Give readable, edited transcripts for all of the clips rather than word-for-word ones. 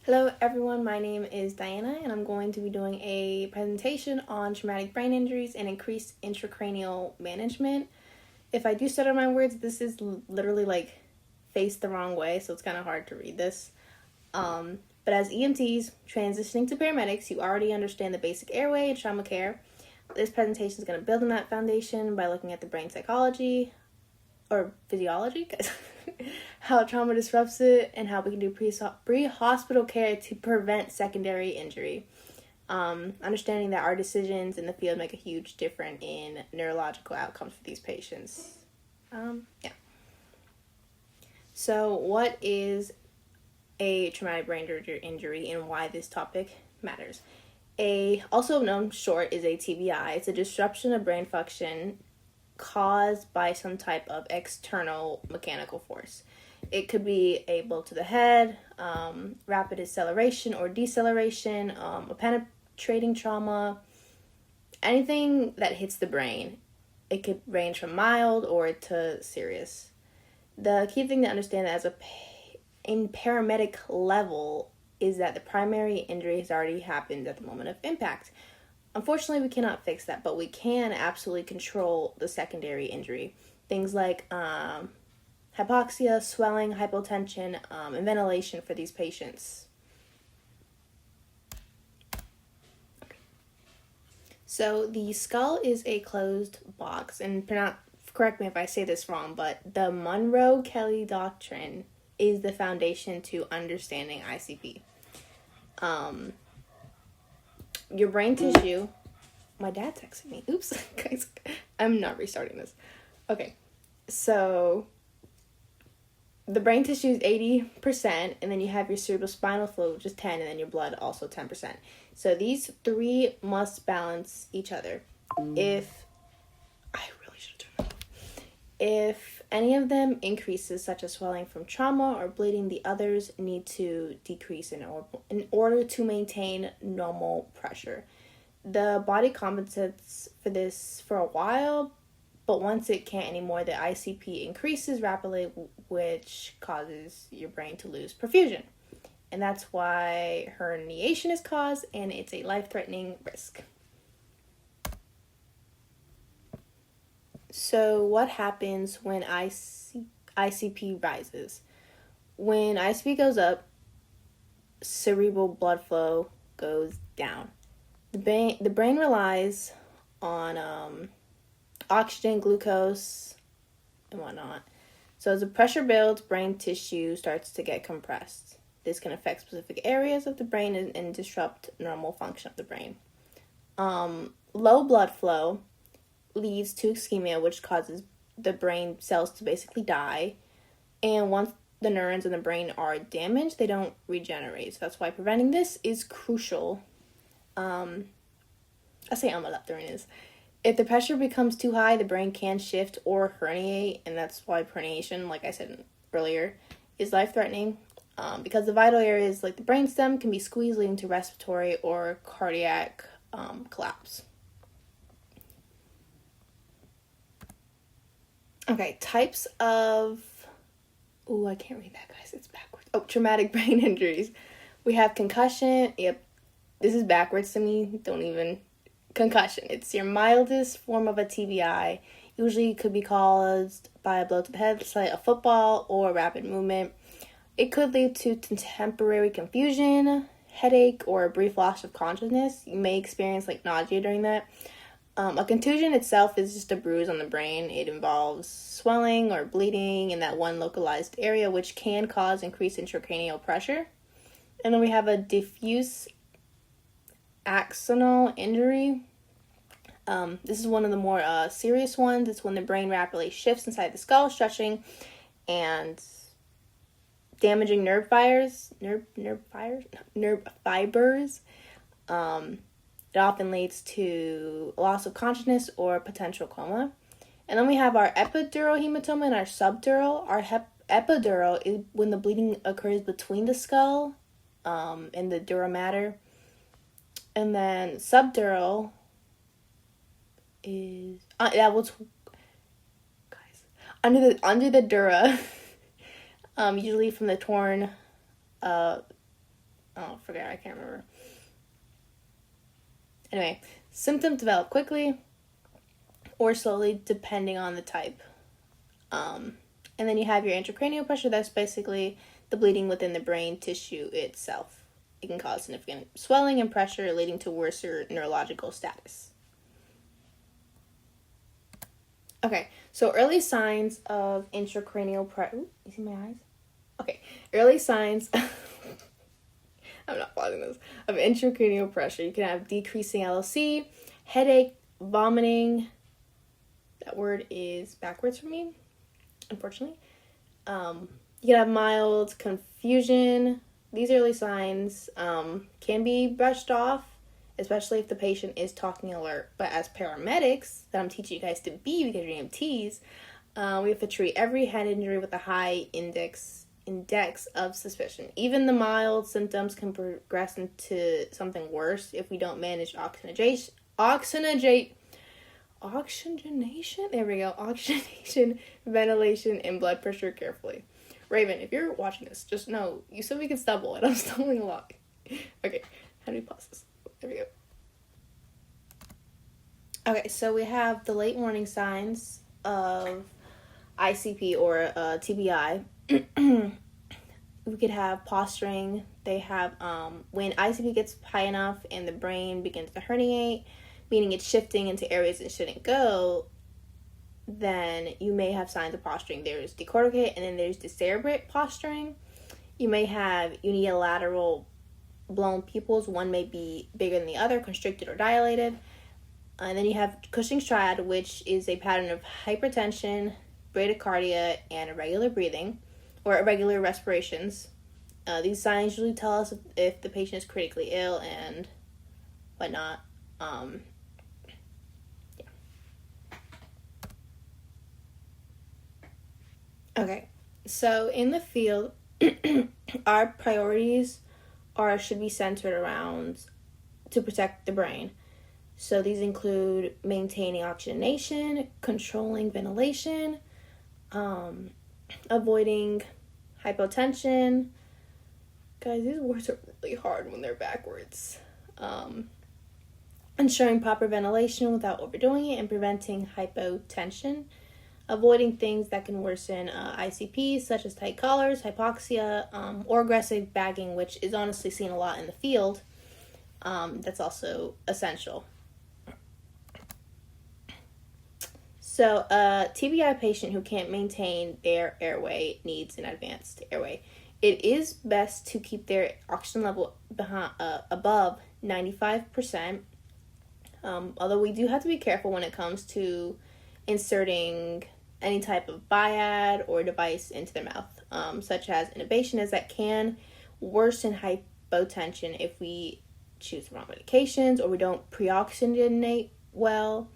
Hello everyone, my name is Diana and I'm going to be doing a presentation on traumatic brain injuries and increased intracranial management. If I do stutter my words, this is literally like faced the wrong way, so it's kind of hard to read this. But as EMTs transitioning to paramedics, you already understand the basic airway and trauma care. This presentation is going to build on that foundation by looking at the brain psychology, or physiology, how trauma disrupts it, and how we can do pre-hospital care to prevent secondary injury. Understanding that our decisions in the field make a huge difference in neurological outcomes for these patients. Yeah. So what is a traumatic brain injury and why this topic matters? Also known short is a TBI. It's a disruption of brain function caused by some type of external mechanical force. It could be a blow to the head, rapid acceleration or deceleration, a penetrating trauma, anything that hits the brain. It could range from mild or to serious. The key thing to understand as in paramedic level is that the primary injury has already happened at the moment of impact. Unfortunately, we cannot fix that, but we can absolutely control the secondary injury. Things like hypoxia, swelling, hypotension, and ventilation for these patients. Okay. So the skull is a closed box, and correct me if I say this wrong, but the Monro-Kelly doctrine is the foundation to understanding ICP. Your brain tissue. My dad texted me. Oops, guys, I'm not restarting this. Okay, so the brain tissue is 80%, and then you have your cerebrospinal fluid, which is 10%, and then your blood also 10%. So these three must balance each other. If any of them increases, such as swelling from trauma or bleeding, the others need to decrease in order to maintain normal pressure. The body compensates for this for a while, but once it can't anymore, the ICP increases rapidly, which causes your brain to lose perfusion. And that's why herniation is caused, and it's a life-threatening risk. So what happens when ICP rises? When ICP goes up, cerebral blood flow goes down. The brain relies on oxygen, glucose, and whatnot. So as the pressure builds, brain tissue starts to get compressed. This can affect specific areas of the brain and disrupt normal function of the brain. Low blood flow leads to ischemia, which causes the brain cells to basically die. And once the neurons in the brain are damaged, they don't regenerate. So that's why preventing this is crucial. I say is. If the pressure becomes too high, the brain can shift or herniate, and that's why herniation, like I said earlier, is life-threatening. Because the vital areas like the brainstem can be squeezed, leading to respiratory or cardiac collapse. Okay, types of... I can't read that, guys. It's backwards. Traumatic brain injuries. We have concussion. Yep, this is backwards to me. Concussion. It's your mildest form of a TBI. Usually could be caused by a blow to the head, like a football, or rapid movement. It could lead to temporary confusion, headache, or a brief loss of consciousness. You may experience like nausea during that. A contusion itself is just a bruise on the brain. It involves swelling or bleeding in that one localized area, which can cause increased intracranial pressure. And then we have a diffuse axonal injury. This is one of the more serious ones. It's when the brain rapidly shifts inside the skull, stretching and damaging nerve fibers. It often leads to loss of consciousness or potential coma. And then we have our epidural hematoma and our subdural. Our epidural is when the bleeding occurs between the skull and the dura mater. And then subdural is under the dura, usually from the torn Oh, forget, I can't remember. Anyway, symptoms develop quickly or slowly depending on the type. And then you have your intracranial pressure. That's basically the bleeding within the brain tissue itself. It can cause significant swelling and pressure, leading to worse neurological status. Okay, so early signs of intracranial pressure. You see my eyes? Okay, early signs. I'm not pausing this. Of intracranial pressure. You can have decreasing LOC, headache, vomiting. That word is backwards for me, unfortunately. You can have mild confusion. These early signs can be brushed off, especially if the patient is talking alert. But as paramedics, that I'm teaching you guys to be because you're EMTs, we have to treat every head injury with a high index of suspicion. Even the mild symptoms can progress into something worse if we don't manage oxygenation. There we go. Oxygenation, ventilation, and blood pressure carefully. Raven, if you're watching this, just know you said we could stumble, and I'm stumbling a lot. Okay, how do we pause this? There we go. Okay, so we have the late warning signs of ICP or TBI. We could have posturing. They have when ICP gets high enough and the brain begins to herniate, meaning it's shifting into areas it shouldn't go, then you may have signs of posturing. There's decorticate and then there's decerebrate posturing. You may have unilateral blown pupils. One may be bigger than the other, constricted or dilated. And then you have Cushing's triad, which is a pattern of hypertension, bradycardia, and irregular breathing or irregular respirations. These signs usually tell us if the patient is critically ill and whatnot. Okay, so in the field, our priorities should be centered around to protect the brain. So these include maintaining oxygenation, controlling ventilation, avoiding hypotension. Guys, these words are really hard when they're backwards. Ensuring proper ventilation without overdoing it and preventing hypotension. Avoiding things that can worsen ICP, such as tight collars, hypoxia, or aggressive bagging, which is honestly seen a lot in the field. That's also essential. So a TBI patient who can't maintain their airway needs an advanced airway. It is best to keep their oxygen level above 95%, although we do have to be careful when it comes to inserting any type of biad or device into their mouth, such as intubation, as that can worsen hypotension if we choose the wrong medications or we don't pre-oxygenate well.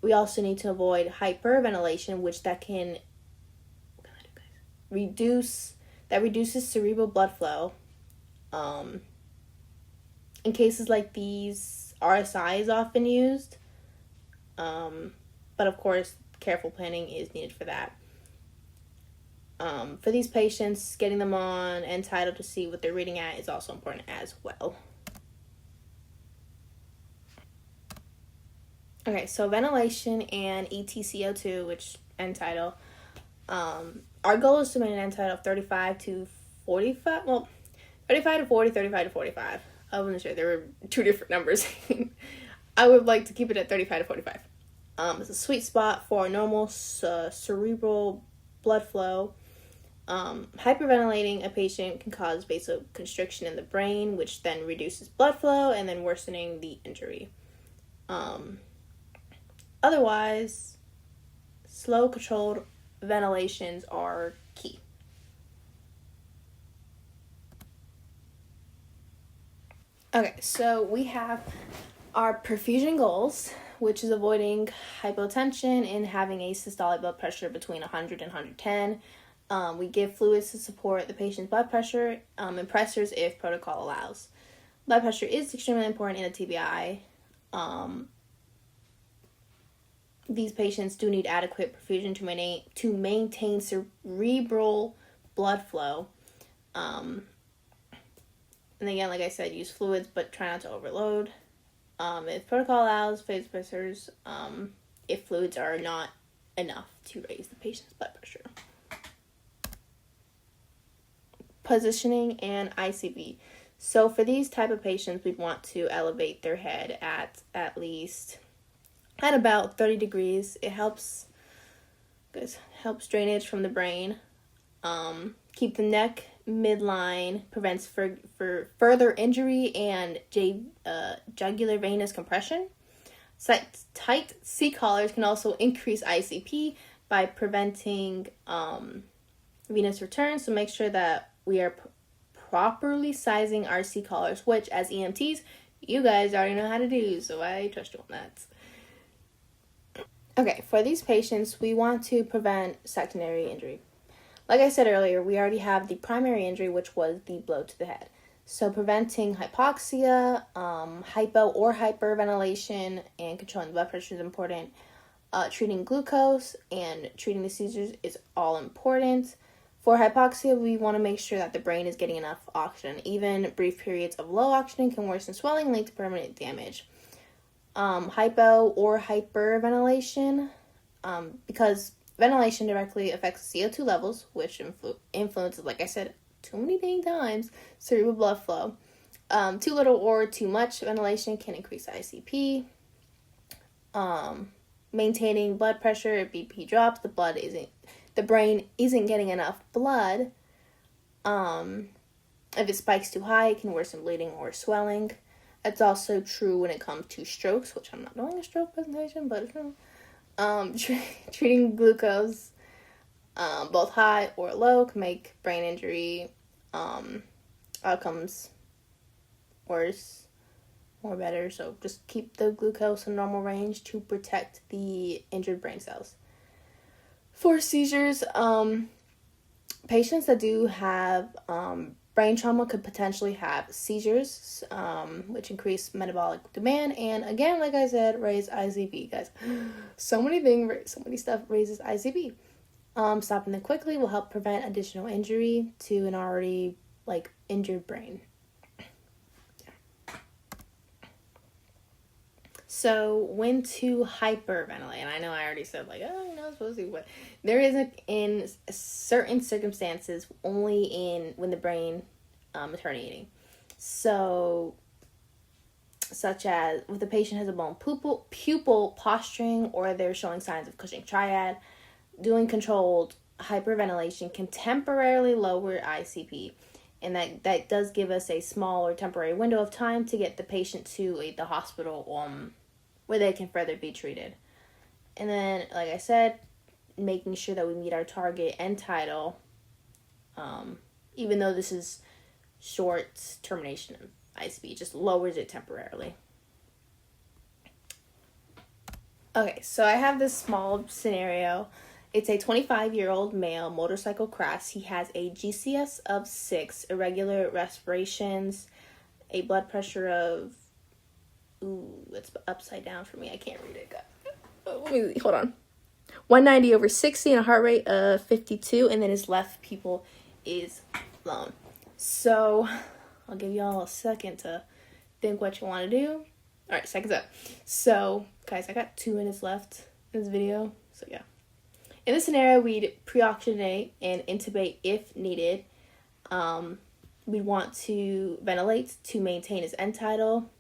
We also need to avoid hyperventilation, which that can reduces cerebral blood flow. In cases like these, RSI is often used, but of course, careful planning is needed for that. For these patients, getting them on N-Tidal to see what they're reading at is also important as well. Okay, so ventilation and EtCO2, which N-Tidal, our goal is to maintain an N-Tidal of 35 to 45, well, 35 to 40, 35 to 45. I wasn't sure, there were two different numbers. I would like to keep it at 35 to 45. It's a sweet spot for normal cerebral blood flow. Hyperventilating a patient can cause vasoconstriction in the brain, which then reduces blood flow and then worsening the injury. Otherwise, slow, controlled ventilations are key. Okay, so we have our perfusion goals, which is avoiding hypotension and having a systolic blood pressure between 100 and 110. We give fluids to support the patient's blood pressure and pressors if protocol allows. Blood pressure is extremely important in a TBI. These patients do need adequate perfusion to maintain cerebral blood flow. And again, like I said, use fluids, but try not to overload. If protocol allows, vasopressors, if fluids are not enough to raise the patient's blood pressure. Positioning and ICP. So for these type of patients, we'd want to elevate their head at least at about 30 degrees. It helps drainage from the brain. Keep the neck midline, prevents for further injury and jugular venous compression. Tight C-collars can also increase ICP by preventing venous return. So make sure that we are properly sizing our C-collars, which as EMTs, you guys already know how to do, so I trust you on that. Okay, for these patients, we want to prevent secondary injury. Like I said earlier, we already have the primary injury, which was the blow to the head. So preventing hypoxia, hypo or hyperventilation, and controlling the blood pressure is important. Treating glucose and treating the seizures is all important. For hypoxia, we want to make sure that the brain is getting enough oxygen. Even brief periods of low oxygen can worsen swelling and lead to permanent damage. Hypo or hyperventilation, because ventilation directly affects CO2 levels, which influences, like I said too many dang times, cerebral blood flow. Too little or too much ventilation can increase ICP. Maintaining blood pressure, if BP drops, the brain isn't getting enough blood. If it spikes too high, it can worsen bleeding or swelling. That's also true when it comes to strokes, which I'm not doing a stroke presentation, but treating glucose, both high or low, can make brain injury outcomes worse or better. So just keep the glucose in normal range to protect the injured brain cells. For seizures, patients that do have brain trauma could potentially have seizures, which increase metabolic demand, and again, like I said, raise ICP, guys. So many stuff raises ICP. Stopping them quickly will help prevent additional injury to an already injured brain. So when to hyperventilate, and I know I already said you're not supposed to, but there is in certain circumstances only when the brain is herniating. So, such as if the patient has a bone pupil posturing or they're showing signs of Cushing triad, doing controlled hyperventilation can temporarily lower ICP. And that does give us a small or temporary window of time to get the patient to the hospital where they can further be treated. And then, like I said, making sure that we meet our target end tidal, even though this is short termination of ICP, just lowers it temporarily. Okay, so I have this small scenario. It's a 25-year-old male motorcycle crash. He has a GCS of 6, irregular respirations, a blood pressure of, it's upside down for me. I can't read it. Hold on. 190/60 and a heart rate of 52, and then his left pupil is blown. So I'll give y'all a second to think what you want to do. All right, seconds up. So, guys, I got 2 minutes left in this video. So, yeah. In this scenario, we'd pre-oxygenate and intubate if needed. We'd want to ventilate to maintain his end tidal,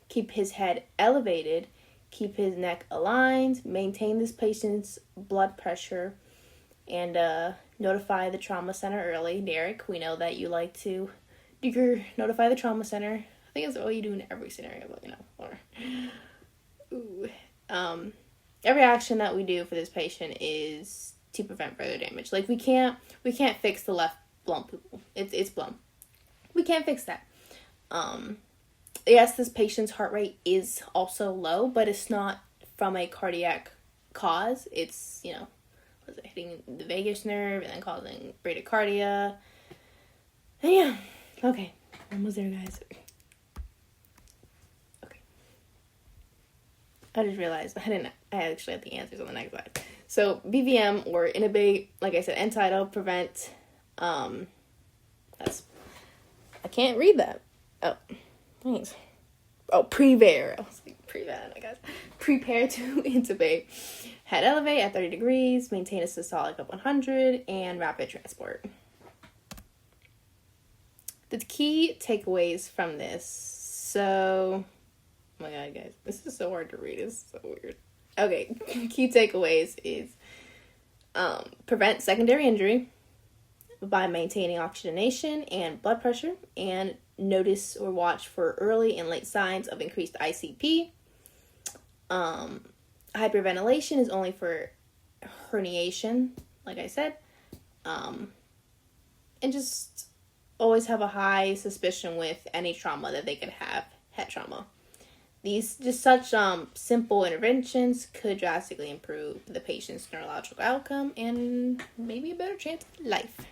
keep his head elevated, keep his neck aligned, maintain this patient's blood pressure, and notify the trauma center early. Derek, we know that you like to notify the trauma center. I think that's all you do in every scenario, but every action that we do for this patient is to prevent further damage. We can't fix the left blown pupil. It's blown. We can't fix that. Yes, this patient's heart rate is also low, but it's not from a cardiac cause. It's, hitting the vagus nerve and then causing bradycardia. And yeah, okay, almost there, guys. Okay. I just realized I actually have the answers on the next slide. So BVM or intubate, like I said, end tidal, prevent, I can't read that. Oh, thanks. Oh, Prevair. I was like, Prevair, I guess. Prepare to intubate. Head elevate at 30 degrees. Maintain a systolic of 100. And rapid transport. The key takeaways from this. So, oh my god, guys. This is so hard to read. It's so weird. Okay, key takeaways is prevent secondary injury by maintaining oxygenation and blood pressure, and notice or watch for early and late signs of increased ICP. Hyperventilation is only for herniation, like I said. And just always have a high suspicion with any trauma that they could have, head trauma. These just such simple interventions could drastically improve the patient's neurological outcome and maybe a better chance of life.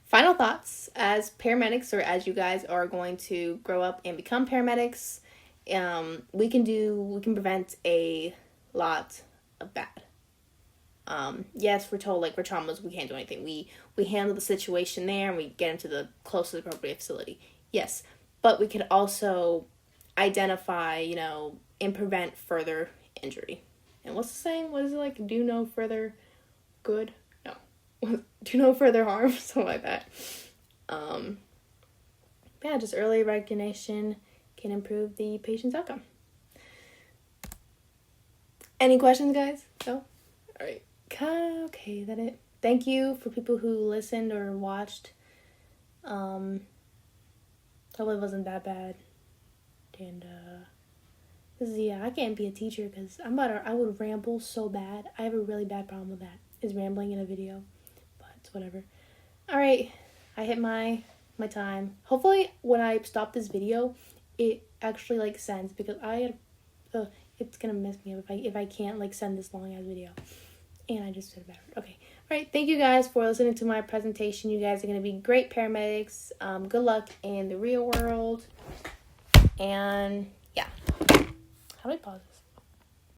Final thoughts: as paramedics, or as you guys are going to grow up and become paramedics, we can prevent a lot of bad. Yes, we're told like for traumas we can't do anything. We handle the situation there and we get into the closest appropriate facility. Yes, but we can also identify, and prevent further injury. And what's the saying? What is it like? Do no further good? No. Do no further harm? Something like that. Yeah, just early recognition can improve the patient's outcome. Any questions, guys? No? Alright. Okay, is that it? Thank you for people who listened or watched. Hopefully it wasn't that bad. And, I can't be a teacher because I would ramble so bad. I have a really bad problem with that, is rambling in a video. But it's whatever. Alright, I hit my time. Hopefully when I stop this video, it actually, sends, because it's gonna mess me up if I can't, send this long ass video. And I just said a bad word. Okay. Alright, thank you guys for listening to my presentation. You guys are going to be great paramedics. Good luck in the real world. And, yeah. How do I pause this?